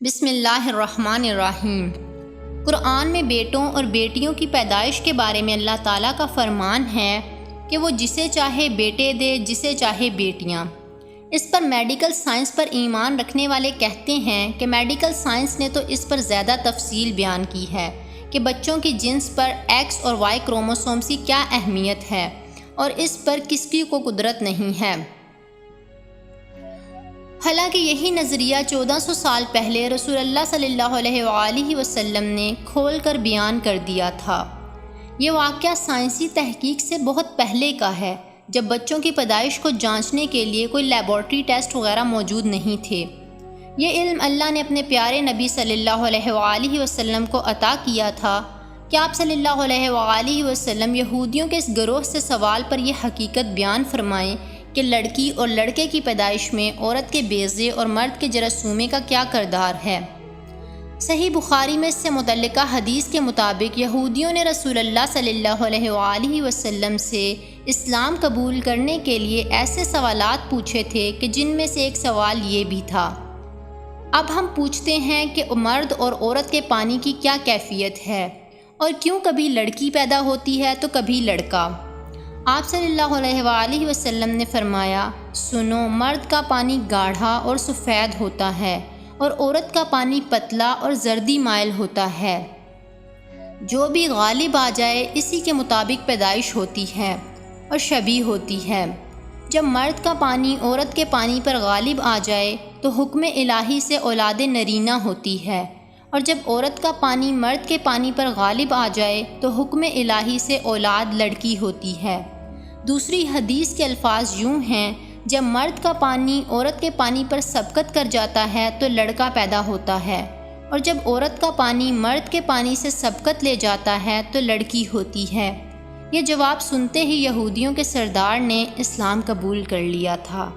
بسم اللہ الرحمن الرحیم۔ قرآن میں بیٹوں اور بیٹیوں کی پیدائش کے بارے میں اللہ تعالیٰ کا فرمان ہے کہ وہ جسے چاہے بیٹے دے، جسے چاہے بیٹیاں۔ اس پر میڈیکل سائنس پر ایمان رکھنے والے کہتے ہیں کہ میڈیکل سائنس نے تو اس پر زیادہ تفصیل بیان کی ہے کہ بچوں کی جنس پر ایکس اور وائی کروموسومز کی کیا اہمیت ہے اور اس پر کس کی کو قدرت نہیں ہے۔ حالانکہ یہی نظریہ 1400 سال پہلے رسول اللہ صلی اللہ علیہ وآلہ وسلم نے کھول کر بیان کر دیا تھا۔ یہ واقعہ سائنسی تحقیق سے بہت پہلے کا ہے، جب بچوں کی پیدائش کو جانچنے کے لیے کوئی لیبارٹری ٹیسٹ وغیرہ موجود نہیں تھے۔ یہ علم اللہ نے اپنے پیارے نبی صلی اللہ علیہ وآلہ وسلم کو عطا کیا تھا کہ آپ صلی اللہ علیہ وآلہ وسلم یہودیوں کے اس گروہ سے سوال پر یہ حقیقت بیان فرمائیں کہ لڑکی اور لڑکے کی پیدائش میں عورت کے بیضے اور مرد کے جراثومے کا کیا کردار ہے۔ صحیح بخاری میں اس سے متعلقہ حدیث کے مطابق یہودیوں نے رسول اللہ صلی اللہ علیہ وآلہ وسلم سے اسلام قبول کرنے کے لیے ایسے سوالات پوچھے تھے کہ جن میں سے ایک سوال یہ بھی تھا۔ اب ہم پوچھتے ہیں کہ مرد اور عورت کے پانی کی کیا کیفیت ہے اور کیوں کبھی لڑکی پیدا ہوتی ہے تو کبھی لڑکا؟ آپ صلی اللہ علیہ وآلہ وسلم نے فرمایا، سنو، مرد کا پانی گاڑھا اور سفید ہوتا ہے اور عورت کا پانی پتلا اور زردی مائل ہوتا ہے۔ جو بھی غالب آ جائے اسی کے مطابق پیدائش ہوتی ہے اور شبیہ ہوتی ہے۔ جب مرد کا پانی عورت کے پانی پر غالب آ جائے تو حکم الہی سے اولاد نرینہ ہوتی ہے، اور جب عورت کا پانی مرد کے پانی پر غالب آ جائے تو حکم الہی سے اولاد لڑکی ہوتی ہے۔ دوسری حدیث کے الفاظ یوں ہیں، جب مرد کا پانی عورت کے پانی پر سبقت کر جاتا ہے تو لڑکا پیدا ہوتا ہے، اور جب عورت کا پانی مرد کے پانی سے سبقت لے جاتا ہے تو لڑکی ہوتی ہے۔ یہ جواب سنتے ہی یہودیوں کے سردار نے اسلام قبول کر لیا تھا۔